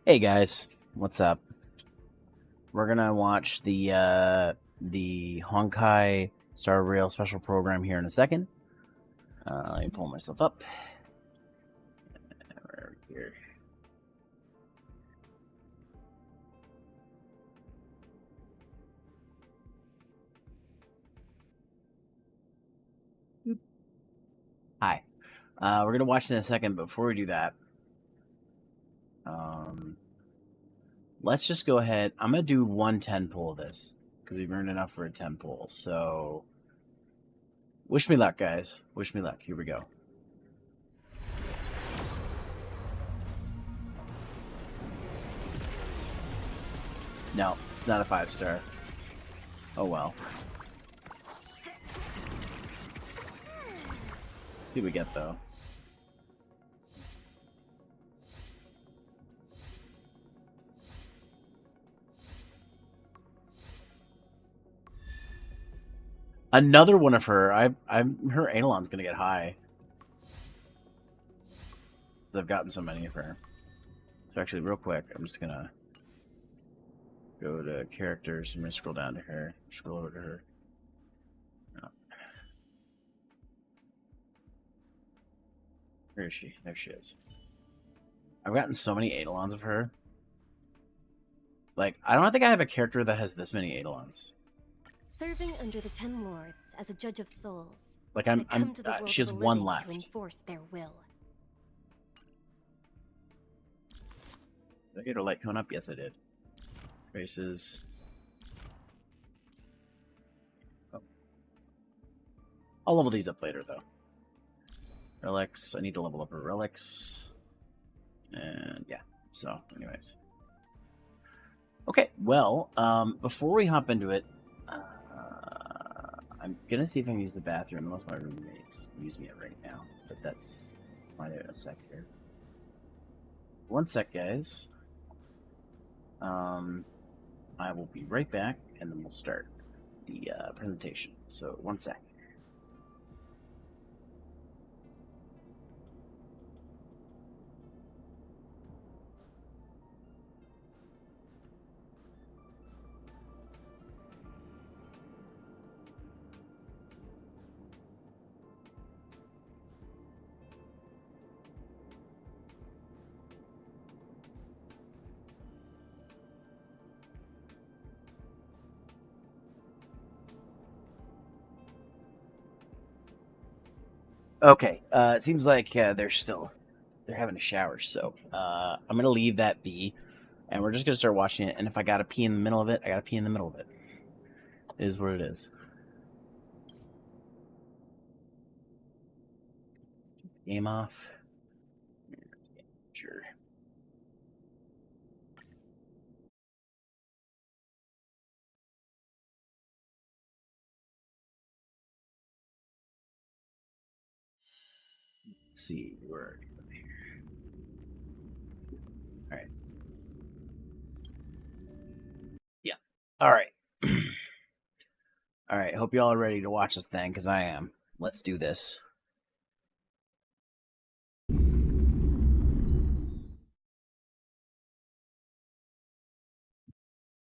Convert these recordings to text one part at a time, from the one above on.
Hey guys, what's up? We're gonna watch the Honkai Star Rail special program here in a second. Let me pull myself up. We're here. Hi. We're gonna watch it in a second. But before we do that, let's just go ahead. I'm gonna do 110 pull of this because we've earned enough for a 10 pull. So, wish me luck, guys. Wish me luck. Here we go. No, it's not a 5-star. Oh well. See what we get though. Another one of her. Her Eidolon's gonna get high. Because I've gotten so many of her. So actually, real quick, I'm just gonna go to characters. I'm gonna scroll down to her. Scroll over to her. Oh. Where is she? There she is. I've gotten so many Eidolons of her. Like, I don't think I have a character that has this many Eidolons. Serving under the 10 lords as a judge of souls. Like she has one left. To enforce their will. Did I get her light cone up? Yes, I did. Races. Oh. I'll level these up later, though. Relics. I need to level up her relics. And yeah. So, anyways. Okay, well, before we hop into it, I'm gonna see if I can use the bathroom, unless my roommate's using it right now. But that's find out in a sec here. One sec, guys. I will be right back, and then we'll start the presentation. So, one sec. Okay, it seems like they're having a shower, so I'm gonna leave that be, and we're just gonna start watching it. And if I gotta pee in the middle of it, I gotta pee in the middle of it. It is what it is. Game off. Sure. Let's see, we're here. All right. Yeah. All right. All right. Hope y'all are ready to watch this thing, because I am. Let's do this.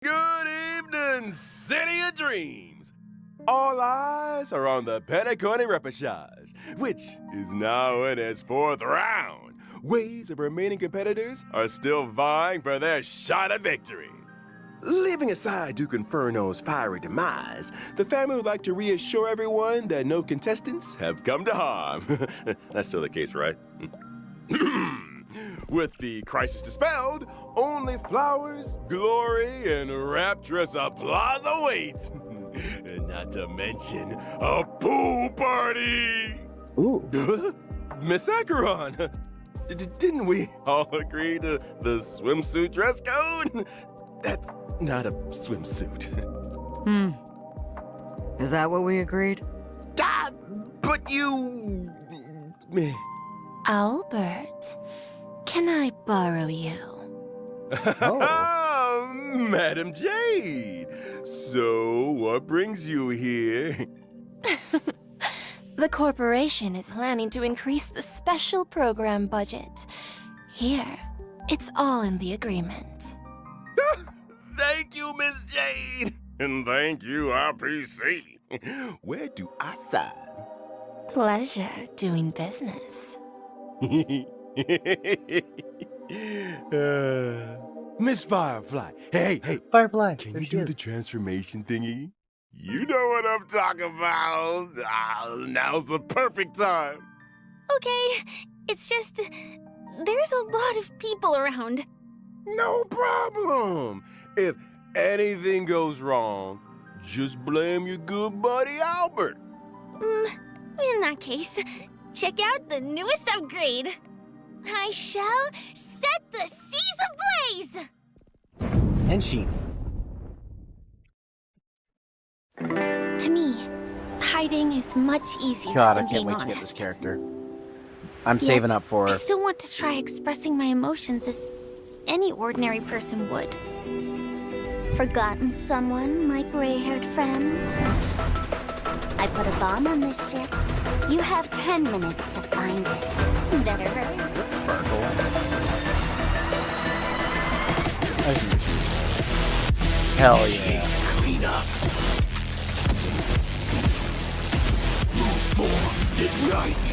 Good evening, City of Dreams! All eyes are on the Penacony repechage, which is now in its 4th round. Waves of remaining competitors are still vying for their shot at victory. Leaving aside Duke Inferno's fiery demise, the family would like to reassure everyone that no contestants have come to harm. That's still the case, right? With the crisis dispelled, only flowers, glory, and rapturous applause await. Not to mention a pool party! Ooh. Miss Acheron! Didn't we all agree to the swimsuit dress code? That's not a swimsuit. Is that what we agreed? But you... Albert, can I borrow you? Oh, Madam Jade! So, what brings you here? The corporation is planning to increase the special program budget. Here, It's all in the agreement. Thank you, Miss Jade. And thank you, RPC. Where do I sign? Pleasure doing business. Miss Firefly. Hey, Firefly. can there you she do is. the transformation thingy? You know what I'm talking about. Now's the perfect time. Okay, it's just there's a lot of people around. No problem. If anything goes wrong, just blame your good buddy Albert. In that case, check out the newest upgrade. I shall set the seas ablaze! And she. To me, hiding is much easier God, I than can't being wait honest. to get this character. I'm saving Yet, up for I her. still want to try expressing my emotions as any ordinary person would. Forgotten someone, my gray-haired friend? I put a bomb on this ship. You have 10 minutes to find it. Better hurry. Sparkle. Hell yeah. Clean up. Move forward, ignite.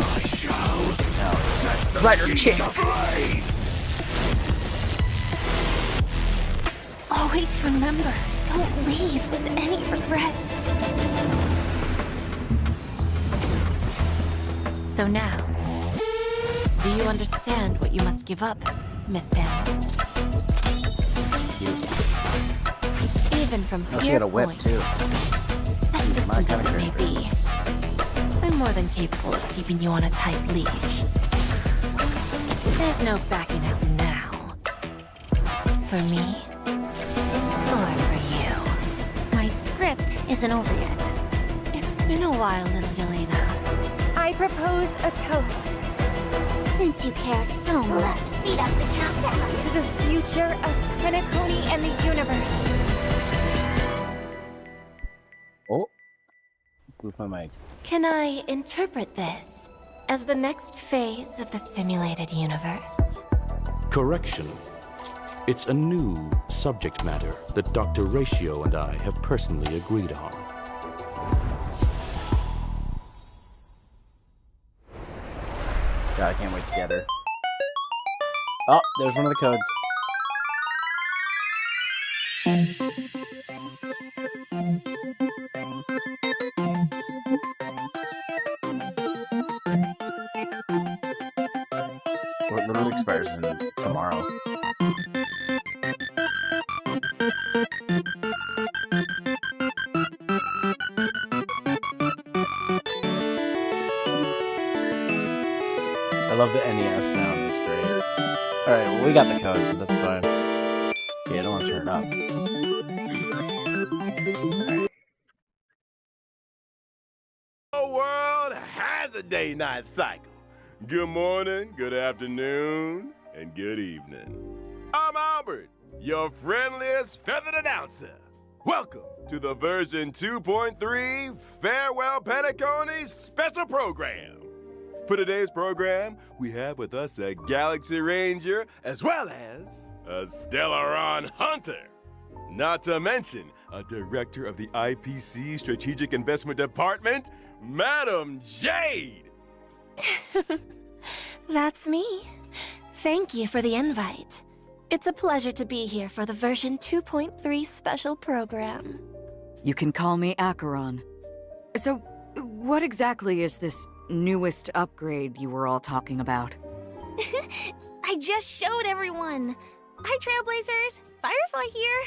I shall set the Rider seas chick. ablaze. Always remember, don't leave with any regrets. So now, do you understand what you must give up, Miss Sam? Even from Oh, she here got a whip point, too. as She's my distant kind as of it may be, I'm more than capable of keeping you on a tight leash. There's no backing out now. For me, or for you. My script isn't over yet. It's been a while, little Yelena. I propose a toast Since you care so much, speed up the countdown. to the future of Penacony and the universe. Oh. Move my mic. Can I interpret this as the next phase of the simulated universe? Correction. It's a new subject matter that Dr. Ratio and I have personally agreed on. God, I can't wait to get her. Oh, there's one of the codes. Well, it literally expires tomorrow. I love the NES sound, it's great. Alright, well, we got the code, so that's fine. Yeah, I don't want to turn it up. The world has a day-night cycle. Good morning, good afternoon, and good evening. I'm Albert, your friendliest feathered announcer. Welcome to the version 2.3 Farewell Penacony special program. For today's program, we have with us a Galaxy Ranger as well as a Stellaron Hunter. Not to mention a director of the IPC Strategic Investment Department, Madam Jade. That's me. Thank you for the invite. It's a pleasure to be here for the version 2.3 special program. You can call me Acheron. So, what exactly is this newest upgrade you were all talking about? I just showed everyone. Hi, Trailblazers. Firefly here.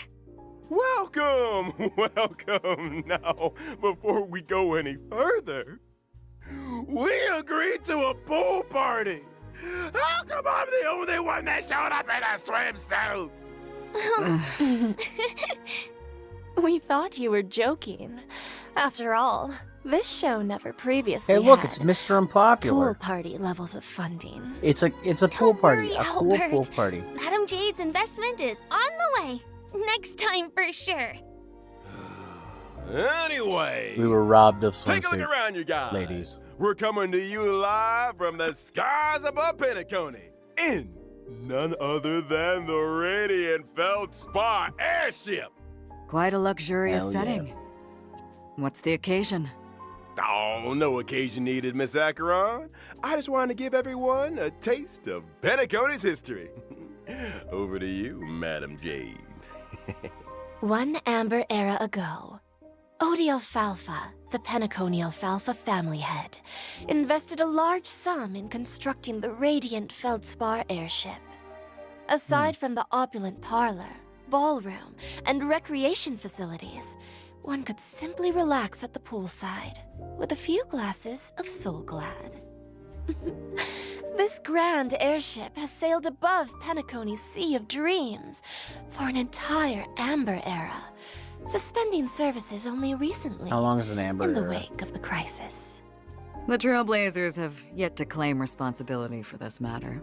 Welcome, welcome. Now, before we go any further, we agreed to a pool party. How come I'm the only one that showed up in a swimsuit? We thought you were joking. After all, this show never previously Hey, look, had it's Mr. pool Unpopular. party levels of funding. It's a pool Don't party. worry, A cool Albert. pool party. Madam Jade's investment is on the way. Next time for sure. Anyway, We were robbed of take a look swimsuit around, you guys. ladies. We're coming to you live from the skies above Penacony. in none other than the Radiant Feldspar airship. Quite a luxurious Hell yeah. setting. What's the occasion? Oh, no occasion needed, Miss Acheron. I just wanted to give everyone a taste of Penacony's history. Over to you, Madam Jade. One amber era ago, Odie Alfalfa, the Penacony Alfalfa family head, invested a large sum in constructing the Radiant Feldspar airship. Aside from the opulent parlor, ballroom, and recreation facilities, one could simply relax at the poolside with a few glasses of Soul Glad. This grand airship has sailed above Penacony's Sea of Dreams for an entire amber era, suspending services only recently How long is an amber in the era? wake of the crisis. The Trailblazers have yet to claim responsibility for this matter.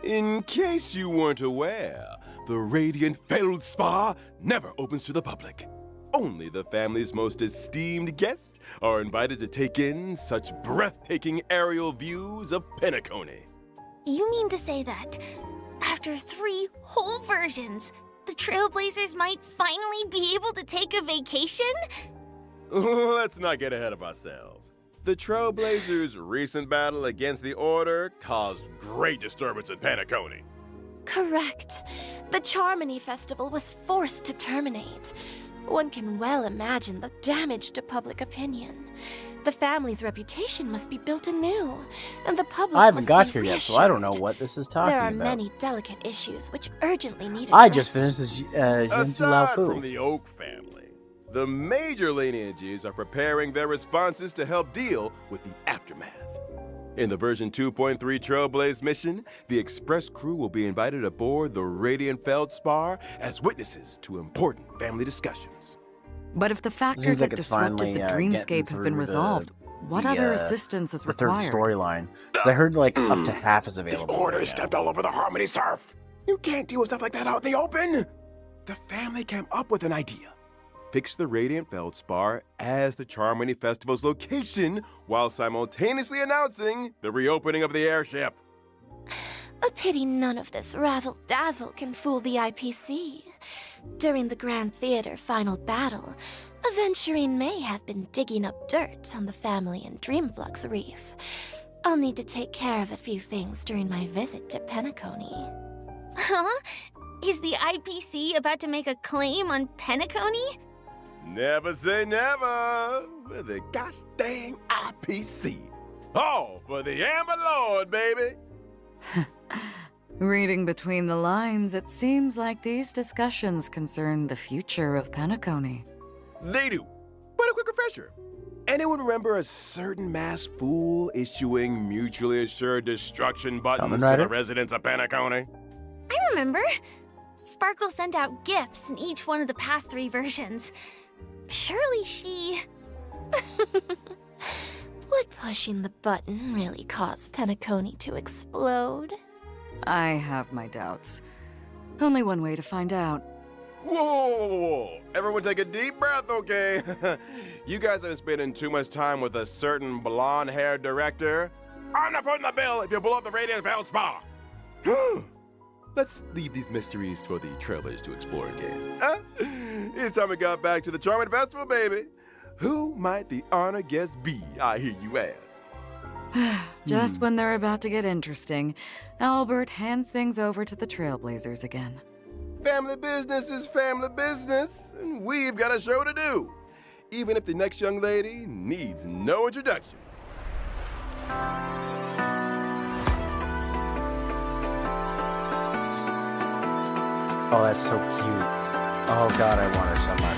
In case you weren't aware, the Radiant Feldspar never opens to the public. Only the family's most esteemed guests are invited to take in such breathtaking aerial views of Penacony. You mean to say that, after 3 whole versions, the Trailblazers might finally be able to take a vacation? Let's not get ahead of ourselves. The Trailblazers' recent battle against the Order caused great disturbance in Penacony. Correct. The Charmony Festival was forced to terminate. One can well imagine the damage to public opinion. The family's reputation must be built anew, and the public I haven't must got be here yet, so I don't know reassured. what this is talking There are about. many delicate issues which urgently need I just addressing. finished this Jinzu Lao Aside Fu. from the Oak family, the major lineages are preparing their responses to help deal with the aftermath. In the version 2.3 Trailblaze mission, the Express crew will be invited aboard the Radiant Feldspar as witnesses to important family discussions. But if the factors Seems like that it's disrupted finally, the getting dreamscape have been through resolved, what other assistance is the third required? storyline? Because I heard like up to half is The available. Order right now. stepped all over the Harmony surf. You can't deal with stuff like that out in the open. The family came up with an idea. Fix the Radiant Feldspar as the Charmony Festival's location while simultaneously announcing the reopening of the airship. A pity none of this razzle-dazzle can fool the IPC. During the Grand Theater final battle, Aventurine may have been digging up dirt on the family in Dreamflux Reef. I'll need to take care of a few things during my visit to Penacony. Huh? Is the IPC about to make a claim on Penacony? Never say never with the gosh dang IPC. All for the Amber Lord, baby. Reading between the lines, it seems like these discussions concern the future of Penacony. They do. But a quick refresher. Anyone remember a certain masked fool issuing mutually assured destruction buttons to Rider? the residents of Penacony? I remember. Sparkle sent out gifts in each one of the past 3 versions. Surely she... Would pushing the button really cause Penacony to explode? I have my doubts. Only one way to find out. Whoa! Everyone take a deep breath, okay? You guys have been spending too much time with a certain blonde-haired director. I'm not putting the bill if you blow up the Radiant Feldspar. Let's leave these mysteries for the trailers to explore again. Huh? It's time we got back to the Charming Festival, baby. Who might the honored guest be, I hear you ask? Just when they're about to get interesting, Albert hands things over to the Trailblazers again. Family business is family business, and we've got a show to do, even if the next young lady needs no introduction. Oh, that's so cute. Oh god, I want her so much.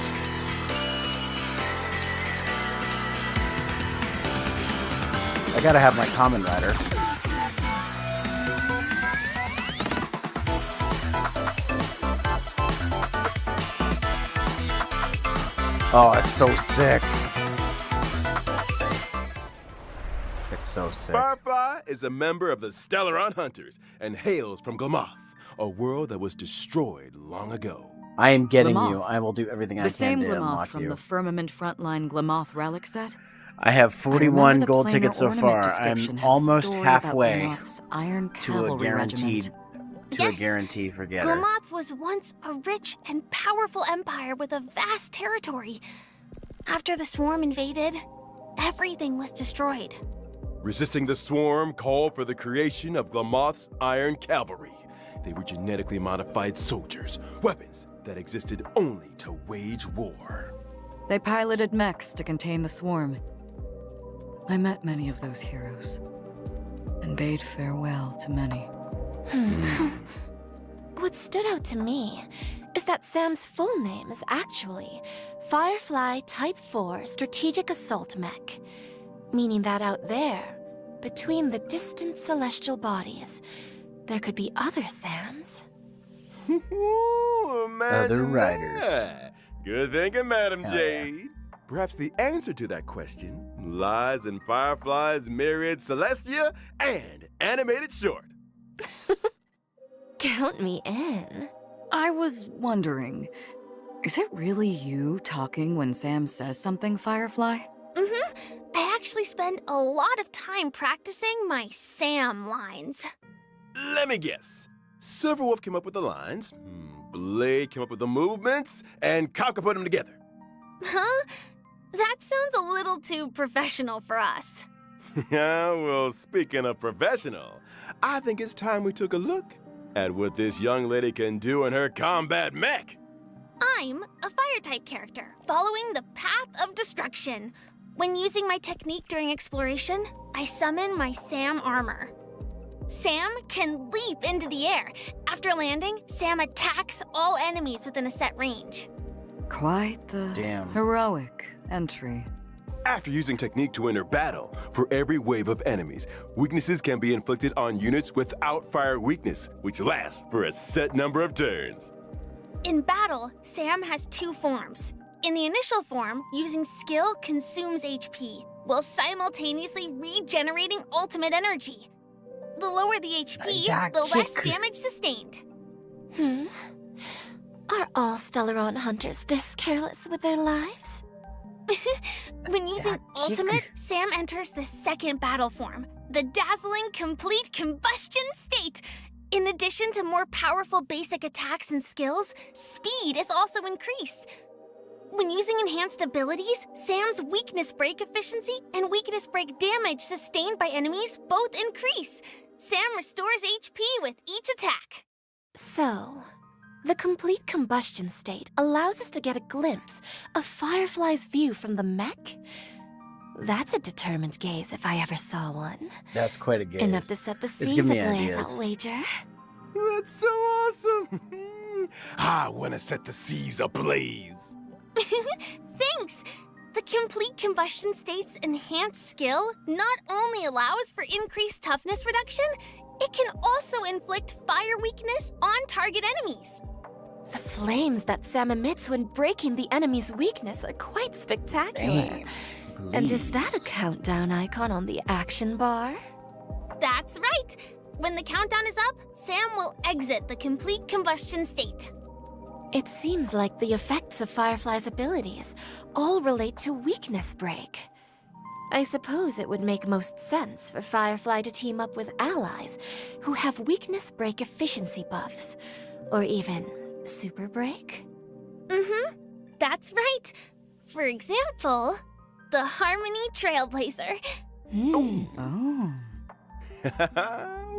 I gotta have my common rider. Oh, it's so sick. It's so sick. Firefly is a member of the Stellaron Hunters and hails from Glamoth, a world that was destroyed long ago. I am getting Glamoth. you. I will do everything I The can same to Glamoth unlock from you. the Firmament Frontline Glamoth relic set? I have I remember 41 the gold planar tickets so ornament far. description I'm had a almost story about halfway Lamoth's Iron to a Cavalry guaranteed Regiment. a Yes. guarantee for getter. Glamoth was once a rich and powerful empire with a vast territory. After the swarm invaded, everything was destroyed. Resisting the swarm called for the creation of Glamoth's Iron Cavalry. They were genetically modified soldiers, weapons that existed only to wage war. They piloted mechs to contain the swarm. I met many of those heroes and bade farewell to many. What stood out to me is that Sam's full name is actually Firefly Type 4 Strategic Assault Mech, meaning that out there, between the distant celestial bodies, there could be other Sams. Other riders. Good thinking, Madam Hell yeah. Jade. Perhaps the answer to that question lies in Firefly's myriad Celestia and animated short. Count me in. I was wondering, is it really you talking when Sam says something, Firefly? I actually spend a lot of time practicing my Sam lines. Let me guess. Silverwolf came up with the lines, Blade came up with the movements, and Kafka put them together. Huh? That sounds a little too professional for us. Yeah, well, speaking of professional, I think it's time we took a look at what this young lady can do in her combat mech. I'm a fire-type character, following the path of destruction. When using my technique during exploration, I summon my Sam armor. Sam can leap into the air. After landing, Sam attacks all enemies within a set range. Quite the Damn. heroic entry. After using technique to enter battle, for every wave of enemies, weaknesses can be inflicted on units without fire weakness, which lasts for a set number of turns. In battle, Sam has two forms. In the initial form, using skill consumes HP, while simultaneously regenerating ultimate energy. The lower the HP, Yeah, the less kick. damage sustained. Are all Stellaron hunters this careless with their lives? When using Yeah, ultimate, kick. Sam enters the second battle form, the dazzling complete combustion state. In addition to more powerful basic attacks and skills, speed is also increased. When using enhanced abilities, Sam's weakness break efficiency and weakness break damage sustained by enemies both increase. Sam restores HP with each attack. So, the complete combustion state allows us to get a glimpse of Firefly's view from the mech? That's a determined gaze if I ever saw one. That's quite a gaze. Enough to set the It's seas giving me ablaze, ideas. I'll wager. That's so awesome! I want to set the seas ablaze. Thanks! The complete combustion state's enhanced skill not only allows for increased toughness reduction, it can also inflict fire weakness on target enemies. The flames that Sam emits when breaking the enemy's weakness are quite spectacular. Damn. And is that a Please. countdown icon on the action bar? That's right! When the countdown is up, Sam will exit the complete combustion state. It seems like the effects of Firefly's abilities all relate to weakness break. I suppose it would make most sense for Firefly to team up with allies who have weakness break efficiency buffs, or even super break. That's right. For example, the Harmony Trailblazer. Oh.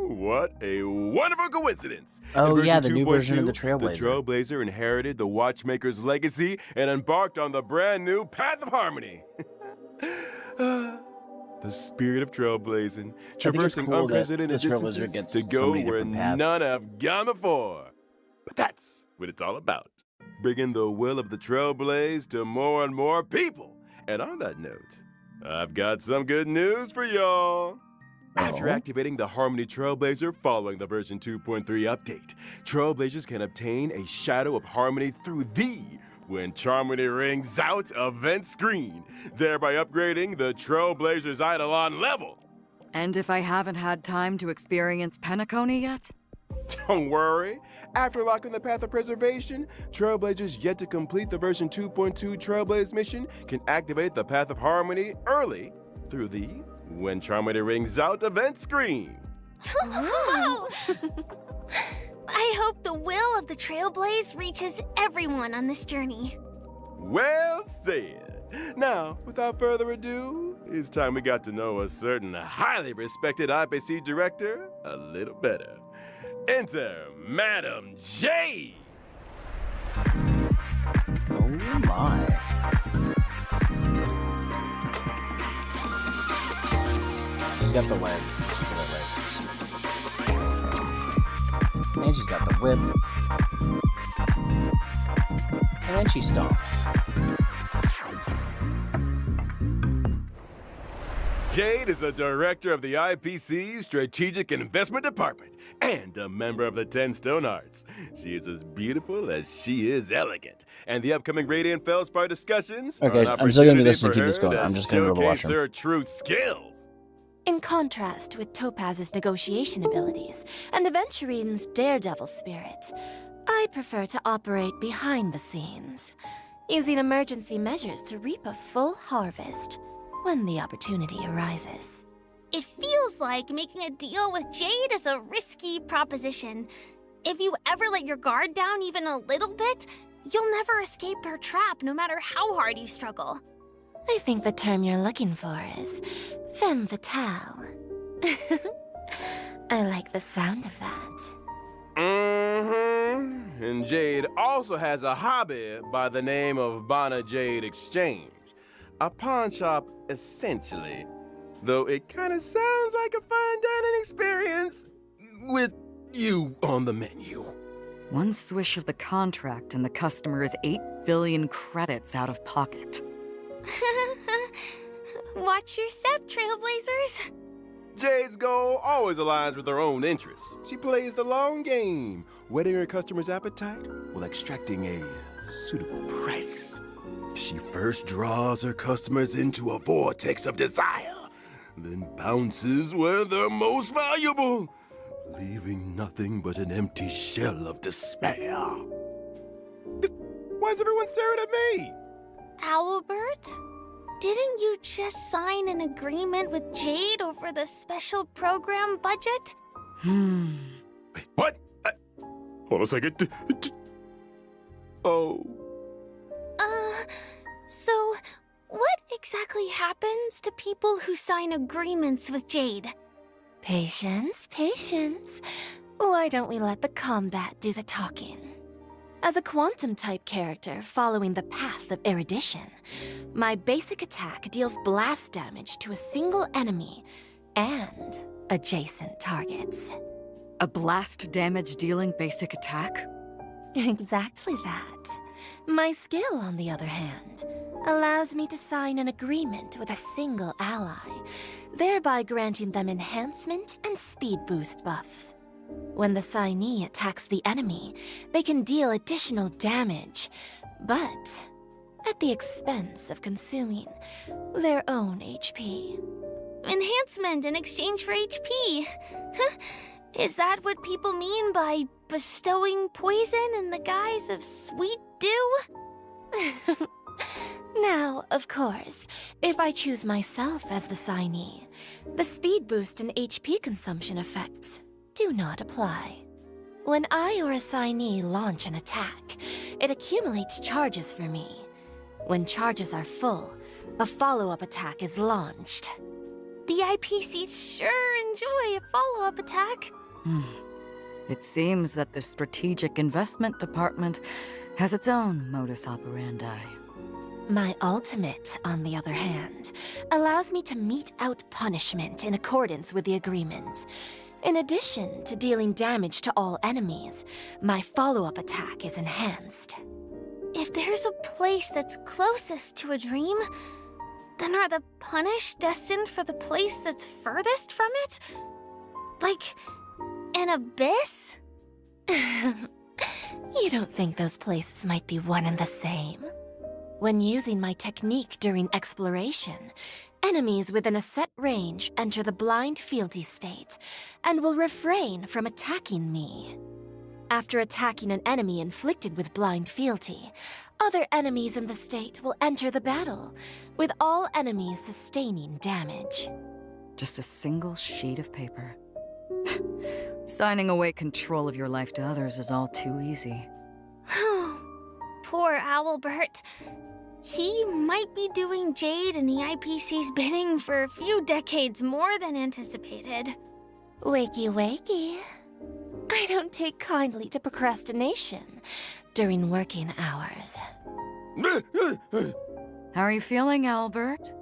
What a wonderful coincidence! Oh, In yeah, version the new version of the 2.2, Trailblazer. The Trailblazer inherited the Watchmaker's legacy and embarked on the brand new Path of Harmony. The spirit of trailblazing, traversing cool that unprecedented this Trailblazer distances gets to so go many where different paths. none have gone before. But that's what it's all about. Bringing the will of the Trailblaze to more and more people. And on that note, I've got some good news for y'all. After Oh. activating the Harmony Trailblazer following the version 2.3 update, Trailblazers can obtain a Shadow of Harmony through the When Charmony Rings Out event screen, thereby upgrading the Trailblazer's Eidolon level. And if I haven't had time to experience Penacony yet? Don't worry. After locking the path of preservation, Trailblazers yet to complete the version 2.2 Trailblaze mission can activate the Path of Harmony early through the When Charmander Rings Out event screen. Whoa! I hope the will of the Trailblaze reaches everyone on this journey. Well said. Now, without further ado, it's time we got to know a certain highly respected IPC director a little better. Enter Madam Jade. Oh my. She's got the lens. And she's got the whip. And then she stomps. Jade is a director of the IPC's Strategic Investment Department and a member of the 10 Stone Hearts. She is as beautiful as she is elegant, and the upcoming Radiant Feldspar discussions Okay, are an I'm still gonna be opportunity listening. for Keep this her going. to I'm just gonna go to the showcase washroom. her true skills. In contrast with Topaz's negotiation abilities and Aventurine's daredevil spirit, I prefer to operate behind the scenes, using emergency measures to reap a full harvest when the opportunity arises. It feels like making a deal with Jade is a risky proposition. If you ever let your guard down even a little bit, you'll never escape her trap no matter how hard you struggle. I think the term you're looking for is femme fatale. I like the sound of that. Mm-hmm. And Jade also has a hobby by the name of Bana Jade Exchange. A pawn shop, essentially. Though it kind of sounds like a fine dining experience with you on the menu. One swish of the contract and the customer is 8 billion credits out of pocket. Watch your step, Trailblazers. Jade's goal always aligns with her own interests. She plays the long game, whetting her customers' appetite while extracting a suitable price. She first draws her customers into a vortex of desire, then bounces where they're most valuable, leaving nothing but an empty shell of despair. Why is everyone staring at me? Albert? Didn't you just sign an agreement with Jade over the special program budget? Wait, what? Hold a second. Oh. So, what exactly happens to people who sign agreements with Jade? Patience, patience. Why don't we let the combat do the talking? As a quantum-type character following the path of erudition, my basic attack deals blast damage to a single enemy and adjacent targets. A blast damage dealing basic attack? Exactly that. My skill, on the other hand, allows me to sign an agreement with a single ally, thereby granting them enhancement and speed boost buffs. When the signee attacks the enemy, they can deal additional damage, but at the expense of consuming their own HP. Enhancement in exchange for HP. Is that what people mean by bestowing poison in the guise of sweet dew? Now, of course, if I choose myself as the signee, the speed boost and HP consumption effects do not apply. When I or a signee launch an attack, it accumulates charges for me. When charges are full, a follow-up attack is launched. The IPCs sure enjoy a follow-up attack. It seems that the Strategic Investment Department has its own modus operandi. My ultimate, on the other hand, allows me to mete out punishment in accordance with the agreement. In addition to dealing damage to all enemies, my follow-up attack is enhanced. If there's a place that's closest to a dream, then are the punished destined for the place that's furthest from it? Like, an abyss? You don't think those places might be one and the same? When using my technique during exploration, Enemies within a set range enter the blind fealty state and will refrain from attacking me. After attacking an enemy inflicted with blind fealty, other enemies in the state will enter the battle, with all enemies sustaining damage. Just a single sheet of paper. Signing away control of your life to others is all too easy. Poor Owlbert. He might be doing Jade and the IPC's bidding for a few decades more than anticipated. Wakey wakey. I don't take kindly to procrastination during working hours. How are you feeling, Albert?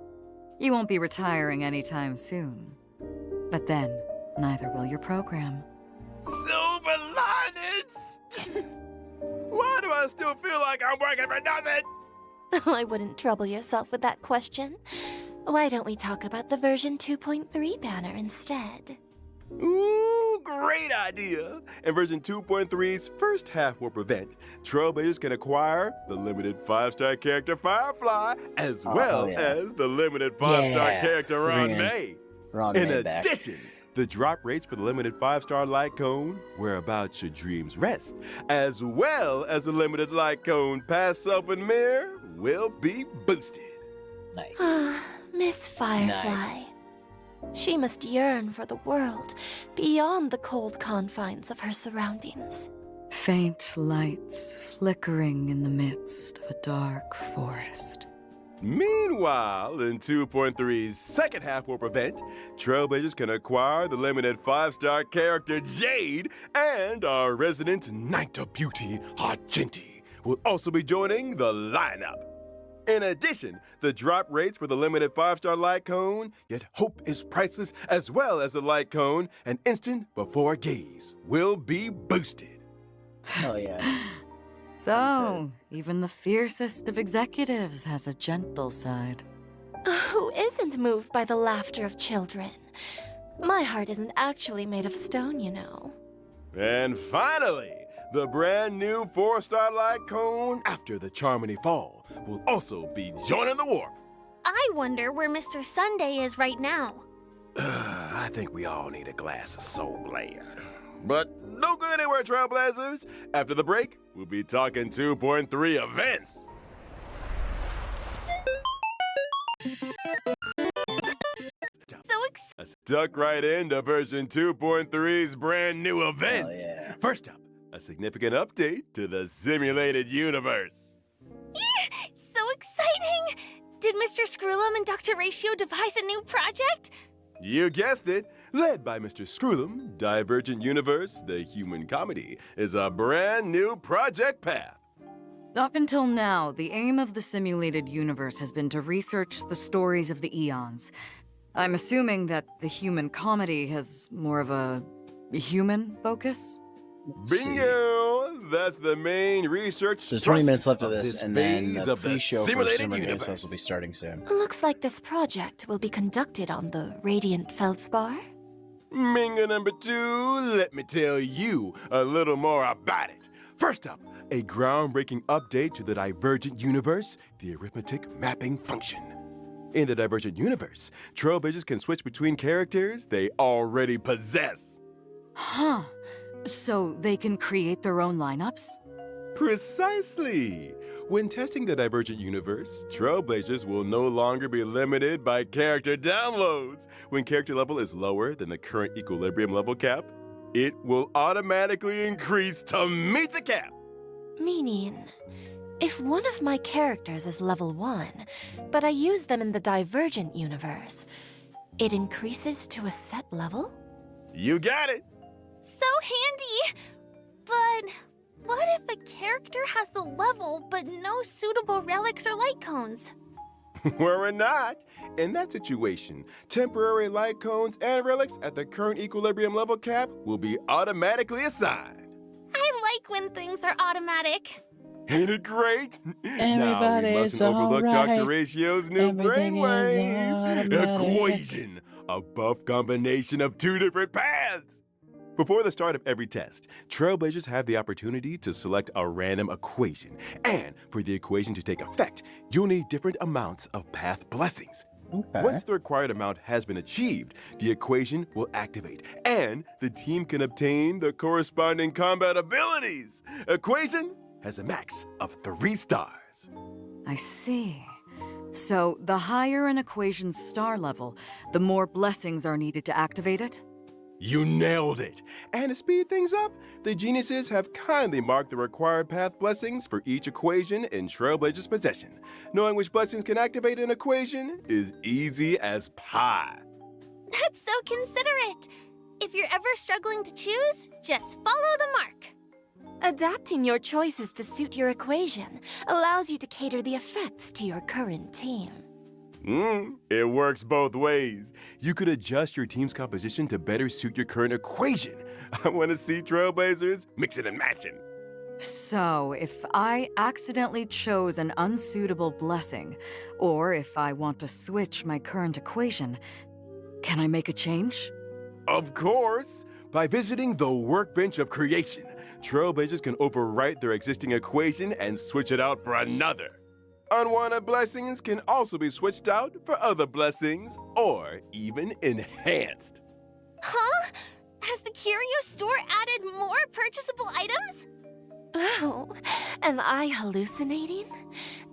You won't be retiring anytime soon. But then, neither will your program. Silver linings! Why do I still feel like I'm working for nothing? I wouldn't trouble yourself with that question. Why don't we talk about the version 2.3 banner instead? Ooh, great idea! In version 2.3's first half warp event, Trailblazers can acquire the limited 5-star character Firefly, as well as the limited 5-star character Ron May. In addition, the drop rates for the limited 5-star light cone, Whereabouts Your Dreams Rest, as well as the limited light cone Past Self and Mirror, will be boosted. Nice. Miss Firefly. Nice. She must yearn for the world beyond the cold confines of her surroundings. Faint lights flickering in the midst of a dark forest. Meanwhile, in 2.3's second half warp event, Trailblazers can acquire the limited 5-star character Jade, and our resident Night of Beauty, Argenti, will also be joining the lineup. In addition, the drop rates for the limited 5-star light cone, Yet Hope is Priceless, as well as the light cone, An Instant Before Gaze, will be boosted. Hell yeah. So, even the fiercest of executives has a gentle side. Who isn't moved by the laughter of children? My heart isn't actually made of stone, you know. And finally, the brand new 4-star light cone After the Charmony Fall will also be joining the warp. I wonder where Mr. Sunday is right now. I think we all need a glass of Soul Glad. But don't go anywhere, Trailblazers. After the break, we'll be talking 2.3 events. So excited. Duck right into version 2.3's brand new events. Oh, yeah. First up, a significant update to the simulated universe. So exciting! Did Mr. Screwlum and Dr. Ratio devise a new project? You guessed it. Led by Mr. Screwlum, Divergent Universe, the human comedy, is a brand new project path. Up until now, the aim of the simulated universe has been to research the stories of the eons. I'm assuming that the human comedy has more of a human focus? Bingo! That's the main research. There's 20 minutes left of thrust this, and then phase the of the pre-show for simulated Cinema Games universe. House will be starting soon. Looks like this project will be conducted on the Radiant Feldspar. Minga number 2, let me tell you a little more about it. First up, a groundbreaking update to the Divergent Universe, the arithmetic mapping function. In the Divergent Universe, Trailblazers can switch between characters they already possess. Huh. So they can create their own lineups? Precisely! When testing the Divergent Universe, Trailblazers will no longer be limited by character downloads. When character level is lower than the current equilibrium level cap, it will automatically increase to meet the cap. Meaning, if one of my characters is level 1, but I use them in the Divergent universe, it increases to a set level? You got it! So handy! But what if a character has the level but no suitable relics or light cones? Worry not. In that situation, temporary light cones and relics at the current equilibrium level cap will be automatically assigned. I like when things are automatic. Ain't it great? Now we Everybody's mustn't overlook alright. Dr. Ratio's new Everything is brainwave automatic. equation, a buff combination of 2 different paths. Before the start of every test, Trailblazers have the opportunity to select a random equation. And for the equation to take effect, you'll need different amounts of path blessings. Okay. Once the required amount has been achieved, the equation will activate, and the team can obtain the corresponding combat abilities. Equation has a max of 3 stars. I see. So, the higher an equation's star level, the more blessings are needed to activate it? You nailed it! And to speed things up, the geniuses have kindly marked the required path blessings for each equation in Trailblazer's possession. Knowing which blessings can activate an equation is easy as pie. That's so considerate. If you're ever struggling to choose, just follow the mark. Adapting your choices to suit your equation allows you to cater the effects to your current team. It works both ways. You could adjust your team's composition to better suit your current equation. I want to see Trailblazers mixing and matching. So, if I accidentally chose an unsuitable blessing, or if I want to switch my current equation, can I make a change? Of course! By visiting the Workbench of Creation, Trailblazers can overwrite their existing equation and switch it out for another. Unwanted blessings can also be switched out for other blessings, or even enhanced. Huh? Has the curio store added more purchasable items? Oh, am I hallucinating?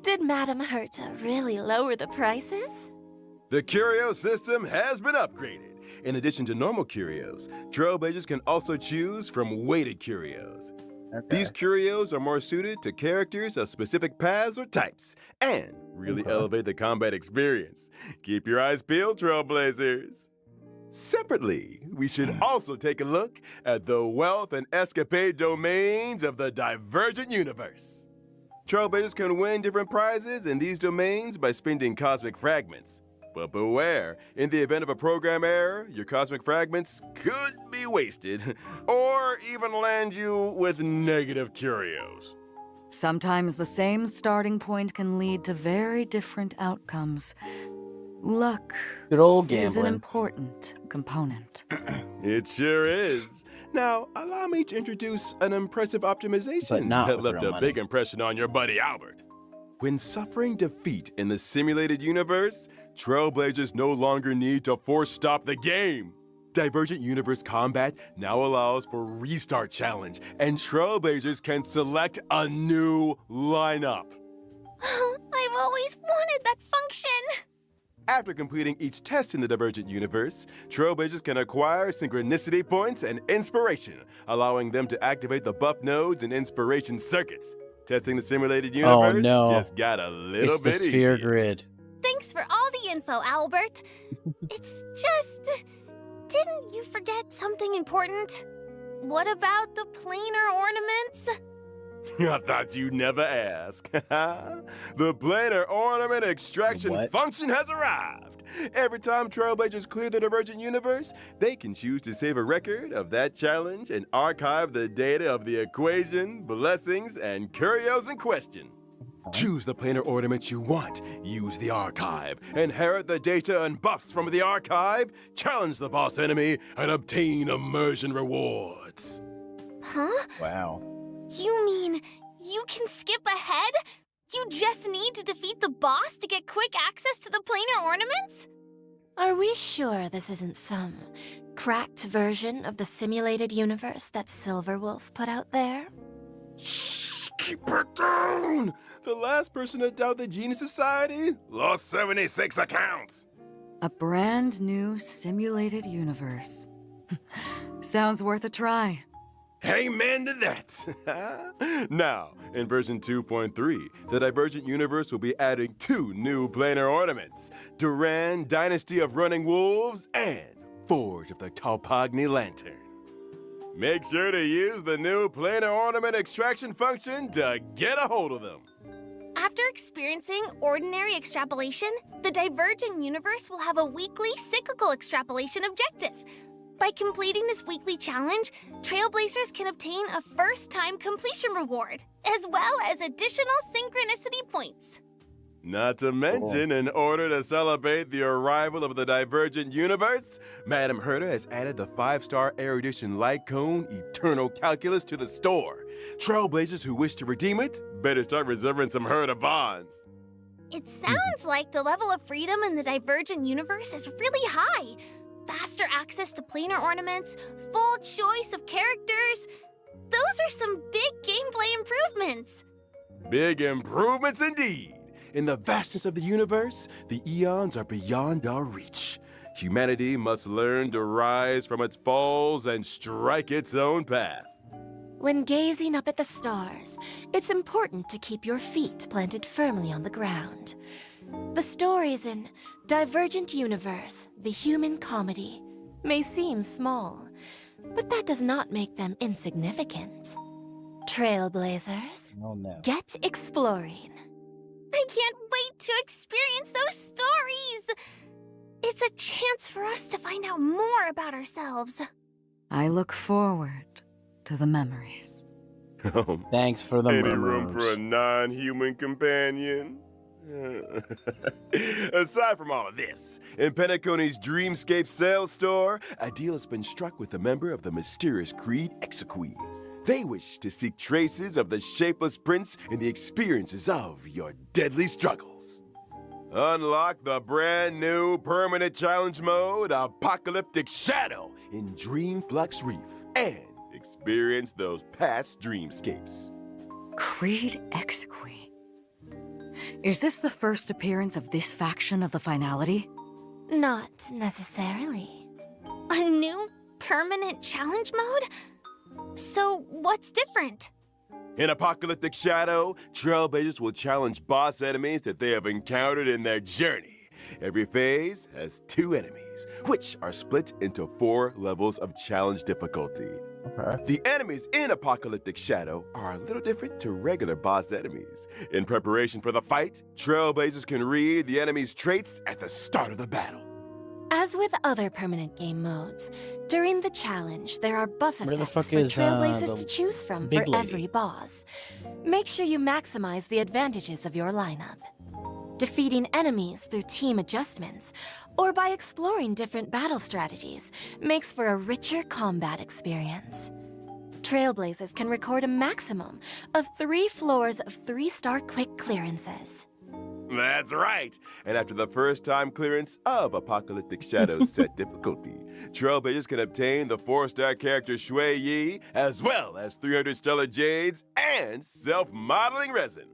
Did Madame Herta really lower the prices? The curio system has been upgraded. In addition to normal curios, Trailblazers can also choose from weighted curios. Okay. These curios are more suited to characters of specific paths or types, and really elevate the combat experience. Keep your eyes peeled, Trailblazers. Separately, we should also take a look at the wealth and escapade domains of the Divergent Universe. Trailblazers can win different prizes in these domains by spending cosmic fragments. But beware, in the event of a program error, your cosmic fragments could be wasted, or even land you with negative curios. Sometimes the same starting point can lead to very different outcomes. Luck Good old is an gambling. important component. It sure is. Now, allow me to introduce an impressive But optimization not that with left real a money. big impression on your buddy Albert. When suffering defeat in the simulated universe, Trailblazers no longer need to force stop the game. Divergent Universe Combat now allows for Restart Challenge, and Trailblazers can select a new lineup. I've always wanted that function. After completing each test in the Divergent Universe, Trailblazers can acquire Synchronicity Points and Inspiration, allowing them to activate the buff nodes and Inspiration circuits. Testing the simulated universe no. just got a little It's the bit sphere easier. grid. Thanks for all the info, Albert. It's just... Didn't you forget something important? What about the planar ornaments? I thought you'd never ask. The planar ornament extraction What? function has arrived. Every time Trailblazers clear the Divergent Universe, they can choose to save a record of that challenge and archive the data of the equation, blessings, and curios in question. Choose the planar ornament you want, use the archive, inherit the data and buffs from the archive, challenge the boss enemy, and obtain immersion rewards. Huh? Wow. You mean you can skip ahead? You just need to defeat the boss to get quick access to the planar ornaments? Are we sure this isn't some cracked version of the simulated universe that Silverwolf put out there? Shh, keep it down! The last person to doubt the Genius Society lost 76 accounts. A brand new simulated universe. Sounds worth a try. Amen to that. Now, in version 2.3, the Divergent Universe will be adding 2 new planar ornaments: Duran, Dynasty of Running Wolves, and Forge of the Kalpagni Lantern. Make sure to use the new planar ornament extraction function to get a hold of them. After experiencing ordinary extrapolation, the Divergent Universe will have a weekly cyclical extrapolation objective. By completing this weekly challenge, Trailblazers can obtain a first-time completion reward, as well as additional synchronicity points. Not to mention, in order to celebrate the arrival of the Divergent Universe, Madame Herta has added the 5-star erudition light cone Eternal Calculus to the store. Trailblazers who wish to redeem it better start reserving some Herta bonds. It sounds like the level of freedom in the Divergent universe is really high. Faster access to planar ornaments, full choice of characters. Those are some big gameplay improvements. Big improvements indeed. In the vastness of the universe, the eons are beyond our reach. Humanity must learn to rise from its falls and strike its own path. When gazing up at the stars, it's important to keep your feet planted firmly on the ground. The stories in Divergent Universe, the human comedy, may seem small, but that does not make them insignificant. Trailblazers, Oh no. get exploring. I can't wait to experience those stories. It's a chance for us to find out more about ourselves. I look forward to the memories. Thanks for the Any murmurs. room for a non-human companion? Aside from all of this, in Penacony's Dreamscape sales store, a deal has been struck with a member of the mysterious Creed Exequy. They wish to seek traces of the shapeless prince in the experiences of your deadly struggles. Unlock the brand new permanent challenge mode, Apocalyptic Shadow, in Dreamflux Reef, and experience those past dreamscapes. Creed Exequy. Is this the first appearance of this faction of the finality? Not necessarily. A new permanent challenge mode? So what's different? In Apocalyptic Shadow, Trailblazers will challenge boss enemies that they have encountered in their journey. Every phase has 2 enemies, which are split into 4 levels of challenge difficulty. Okay. The enemies in Apocalyptic Shadow are a little different to regular boss enemies. In preparation for the fight, Trailblazers can read the enemy's traits at the start of the battle. As with other permanent game modes, during the challenge, there are buff Where the effects fuck for is, Trailblazers the to choose from big for lady? every boss. Make sure you maximize the advantages of your lineup. Defeating enemies through team adjustments, or by exploring different battle strategies, makes for a richer combat experience. Trailblazers can record a maximum of 3 floors of 3-star quick clearances. That's right. And after the first time clearance of Apocalyptic Shadow's set difficulty, Trailblazers can obtain the 4-star character Shui Yi, as well as 300 stellar jades and self-modeling resin.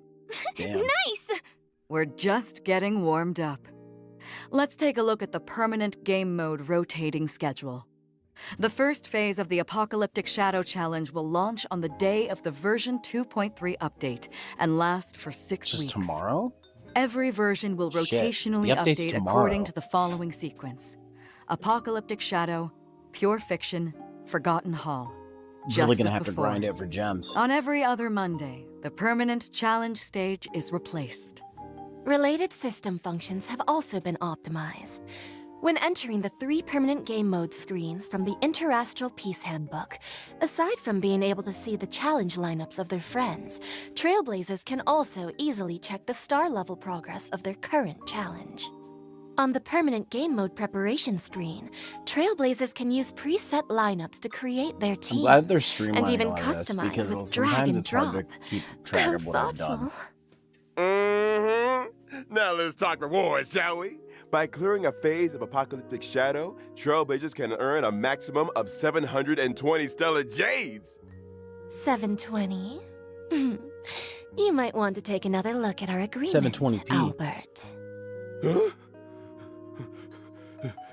Damn. Nice! We're just getting warmed up. Let's take a look at the permanent game mode rotating schedule. The first phase of the Apocalyptic Shadow Challenge will launch on the day of the version 2.3 update and last for 6 Just weeks. tomorrow? Every version will Shit, rotationally the update's update tomorrow. according to the following sequence: Apocalyptic Shadow, Pure Fiction, Forgotten Hall. Just Really gonna as have before. to grind it for gems. On every other Monday, the permanent challenge stage is replaced. Related system functions have also been optimized. When entering the 3 permanent game mode screens from the Interastral Peace Handbook, aside from being able to see the challenge lineups of their friends, Trailblazers can also easily check the star level progress of their current challenge. On the permanent game mode preparation screen, Trailblazers can use preset lineups to create their I'm team, glad they're streamlining and even a lot of this, customize because with drag sometimes and it's hard drop. to keep track How of what I've done. thoughtful. Now let's talk rewards, shall we? By clearing a phase of Apocalyptic Shadow, Trailblazers can earn a maximum of 720 stellar jades. 720? You might want to take another look at our agreement, 720p. Albert. Huh?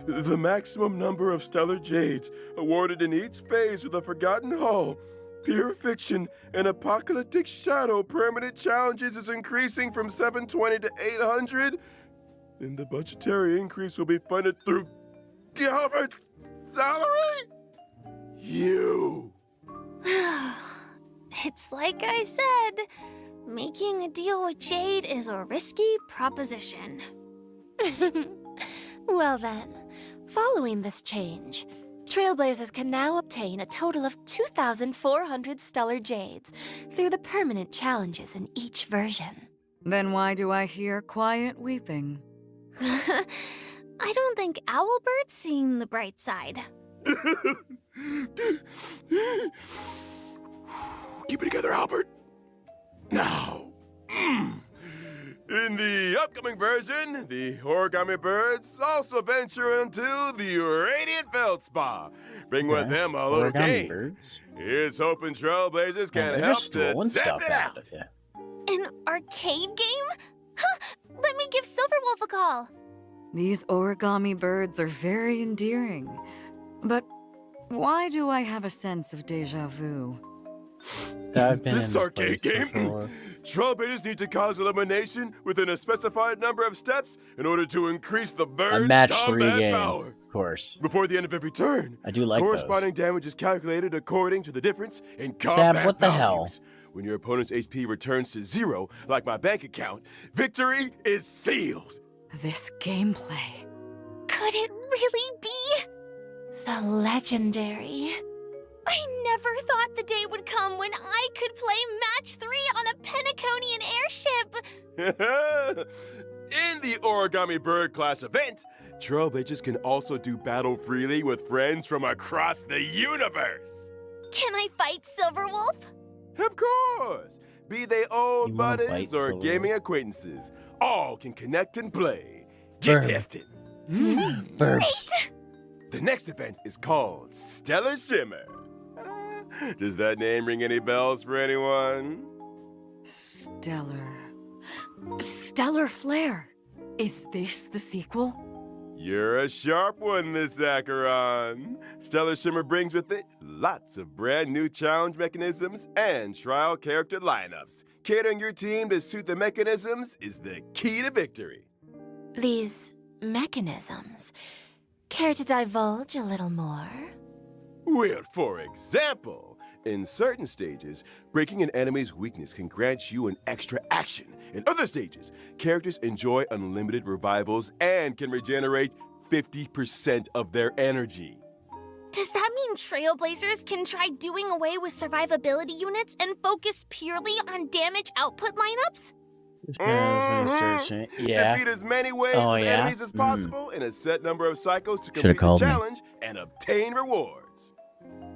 The maximum number of stellar jades awarded in each phase of the Forgotten Hall, Pure Fiction, and Apocalyptic Shadow permanent challenges is increasing from 720 to 800. Then the budgetary increase will be funded through Gilbert's salary? You. It's like I said, making a deal with Jade is a risky proposition. Well then, following this change, Trailblazers can now obtain a total of 2,400 stellar jades through the permanent challenges in each version. Then why do I hear quiet weeping? I don't think Owlbird's seen the bright side. Keep it together, Albert. Now, In the upcoming version, the origami birds also venture into the Radiant Feldspar. Bring with them a little Origami game. birds. It's hoping Trailblazers can They're help just to throwing test stuff it at out. it. Yeah. An arcade game? Huh, let me give Silverwolf a call. These origami birds are very endearing. But why do I have a sense of deja vu? I've been This in arcade place game? before. Trailblazers need to cause elimination within a specified number of steps in order to increase the A bird's match 3 combat game, power. of course. Before the end of every turn, I do like corresponding those. damage is calculated according to the difference in combat what the hell? values. When your opponent's HP returns to 0, like my bank account, victory is sealed. This gameplay. Could it really be? The legendary. I never thought the day would come when I could play match 3 on a Penaconian airship. In the Origami Bird class event, Trailblazers can also do battle freely with friends from across the universe. Can I fight Silverwolf? Of course! Be they old You wanna buddies fight or Silverwolf? gaming acquaintances, all can connect and play. Get Burn. tested. Burps. The next event is called Stellar Shimmer. Does that name ring any bells for anyone? Stellar. Stellar Flare. Is this the sequel? You're a sharp one, Miss Acheron. Stellar Shimmer brings with it lots of brand new challenge mechanisms and trial character lineups. Catering your team to suit the mechanisms is the key to victory. These mechanisms. Care to divulge a little more? Well, for example, in certain stages, breaking an enemy's weakness can grant you an extra action. In other stages, characters enjoy unlimited revivals and can regenerate 50% of their energy. Does that mean Trailblazers can try doing away with survivability units and focus purely on damage output lineups? Yeah. Defeat as many waves Oh, of yeah? enemies as possible in a set number of cycles to Should've complete the called me. challenge and obtain rewards.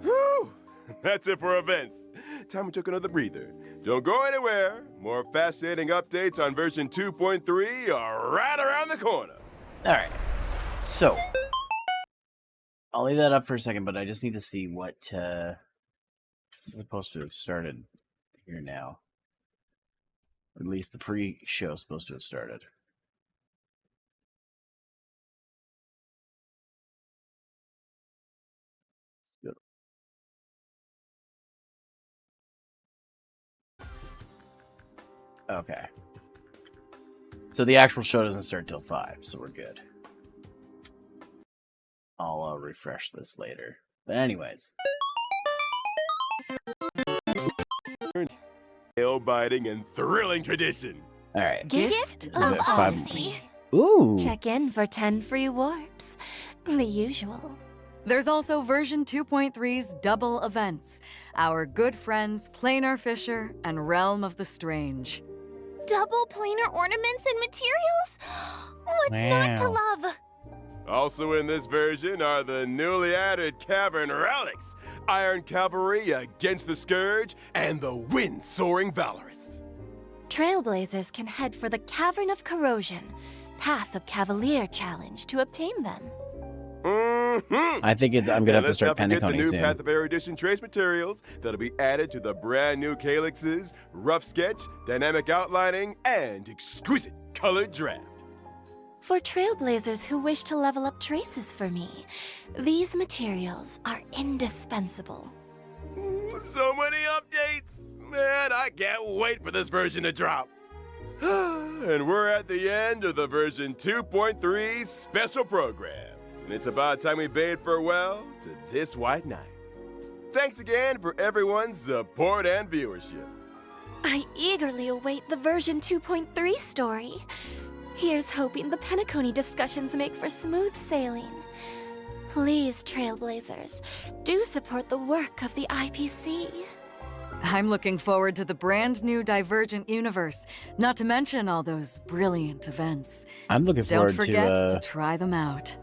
Whew! That's it for events. Time we took another breather. Don't go anywhere. More fascinating updates on version 2.3 are right around the corner. All right. So, I'll leave that up for a second, but I just need to see what this is supposed to have started here now. At least the pre-show is supposed to have started. Let's go. Okay. So the actual show doesn't start till 5, so we're good. I'll refresh this later. But anyways. Nail-biting and thrilling tradition. Alright. Gift Is of it 5 Odyssey. Ooh. Check in for 10 free warps. The usual. There's also version 2.3's double events. Our good friends Planar Fisher and Realm of the Strange. Double planar ornaments and materials? What's not to Wow. love? Also in this version are the newly added Cavern Relics, Iron Cavalry against the Scourge, and the Wind-Soaring Valorous. Trailblazers can head for the Cavern of Corrosion, Path of Cavalier challenge to obtain them. Mm-hmm. I think I'm gonna have to start Let's not forget the Penacony new soon. Path of Erudition trace materials that'll be added to the brand new calyxes, rough sketch, dynamic outlining, and exquisite colored draft. For Trailblazers who wish to level up traces for me, these materials are indispensable. Ooh, so many updates! Man, I can't wait for this version to drop. And we're at the end of the version 2.3 special program. And it's about time we bade farewell to this white knight. Thanks again for everyone's support and viewership. I eagerly await the version 2.3 story. Here's hoping the Penacony discussions make for smooth sailing. Please, Trailblazers, do support the work of the IPC. I'm looking forward to the brand new Divergent universe, not to mention all those brilliant events. I'm looking Don't forward forget to to try them out.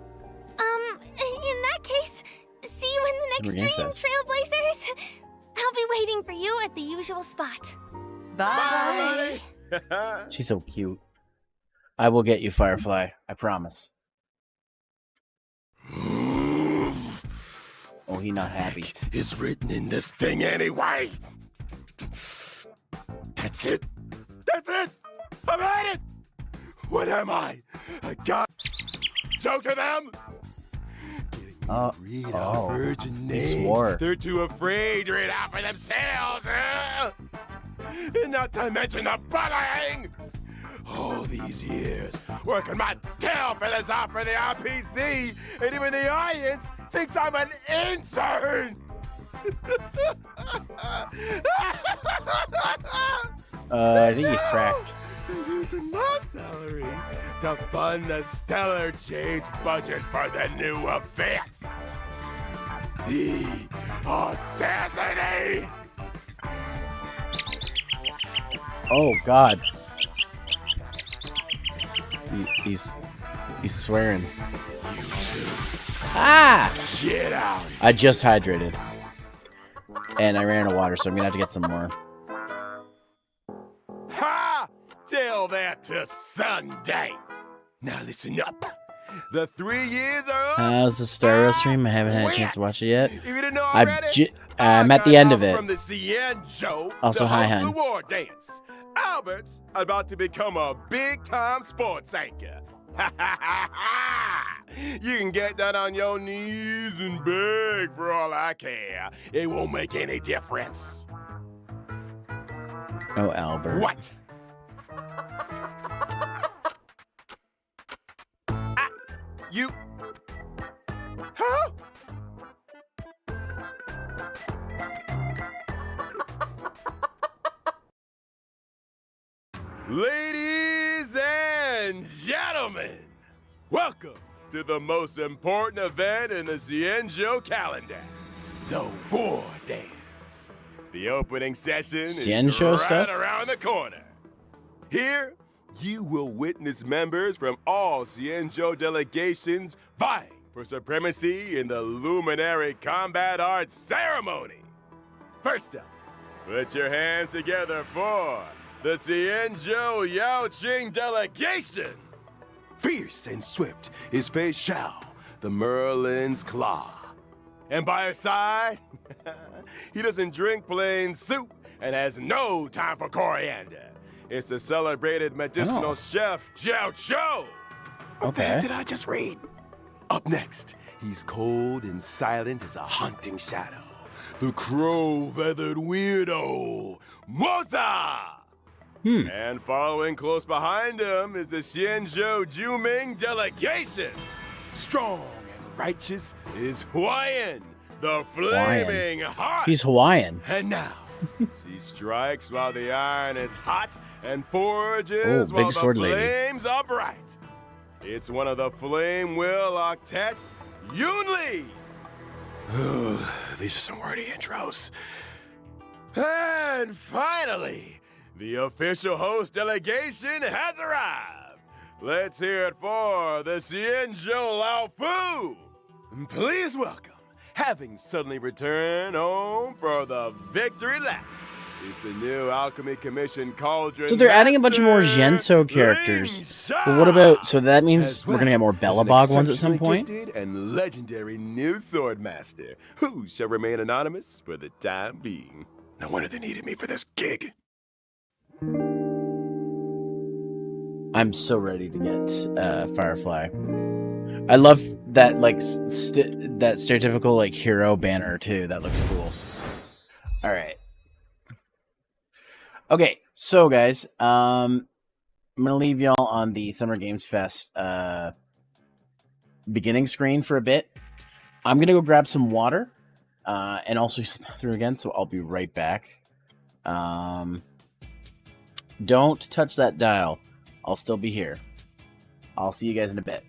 In that case, see you in the next Game stream, Fest. Trailblazers. I'll be waiting for you at the usual spot. Bye! Bye, everybody! She's so cute. I will get you, Firefly. I promise. Oh, he not happy. Is written in this thing anyway. That's it. That's it. I've had it. What am I? A god? Show to them. Read our virgin names. Swore. They're too afraid to read out for themselves. And not to mention the bullying. All these years working my tail feathers off for the RPC, and even the audience thinks I'm an intern. I think he's cracked. Using my salary to fund the stellar change budget for the new effects. The audacity! Oh God. He's swearing. You two, Ah! get out! I just hydrated. And I ran out of water, so I'm gonna have to get some more. Ha! Tell that to Sunday. Now listen up. The 3 years are up. How's the Star Wars stream? I haven't had a chance to watch it yet. If you didn't know already, I'm at the end of it. From the CN show, Also, to hi, host hun. the war dance. Albert's about to become a big-time sports anchor. You can get that on your knees and beg for all I care. It won't make any difference. Oh, Albert. What? You... Huh? Ladies and gentlemen, welcome to the most important event in the Cienjo calendar, the War Dance. The opening session Cienjo is right stuff? around the corner. Here, you will witness members from all Cienjo delegations vying for supremacy in the Luminary Combat Arts Ceremony. First up, put your hands together for the Cienjo Yaoqing delegation. Fierce and swift is Fei Xiao, the Merlin's Claw. And by his side, he doesn't drink plain soup and has no time for coriander. It's the celebrated medicinal chef Jiao Cho. What the heck did I just read? Up next, he's cold and silent as a haunting shadow. The crow-feathered weirdo, Moza! And following close behind him is the Xianzhou Juming delegation. Strong and righteous is Huayan, the flaming heart. He's Hawaiian. And now, she strikes while the iron is hot and forges big while sword the lady. flames are bright. It's one of the Flame Will Octet, Yunli. These are some wordy intros. And finally, the official host delegation has arrived. Let's hear it for the Xianzhou Lao Fu. Please welcome, having suddenly returned home for the victory lap, is the new Alchemy Commission Cauldron. So they're adding a bunch of more Master Genso characters. But what about, so that means as we're gonna get more well as an Bellabog ones at some exceptionally point? gifted and legendary new sword master, who shall remain anonymous for the time being. No wonder they needed me for this gig. I'm so ready to get Firefly. I love that that stereotypical like hero banner too. That looks cool. All right. Okay, so guys, I'm gonna leave y'all on the Summer Games Fest beginning screen for a bit. I'm gonna go grab some water and also use the bathroom again, so I'll be right back. Don't touch that dial. I'll still be here. I'll see you guys in a bit.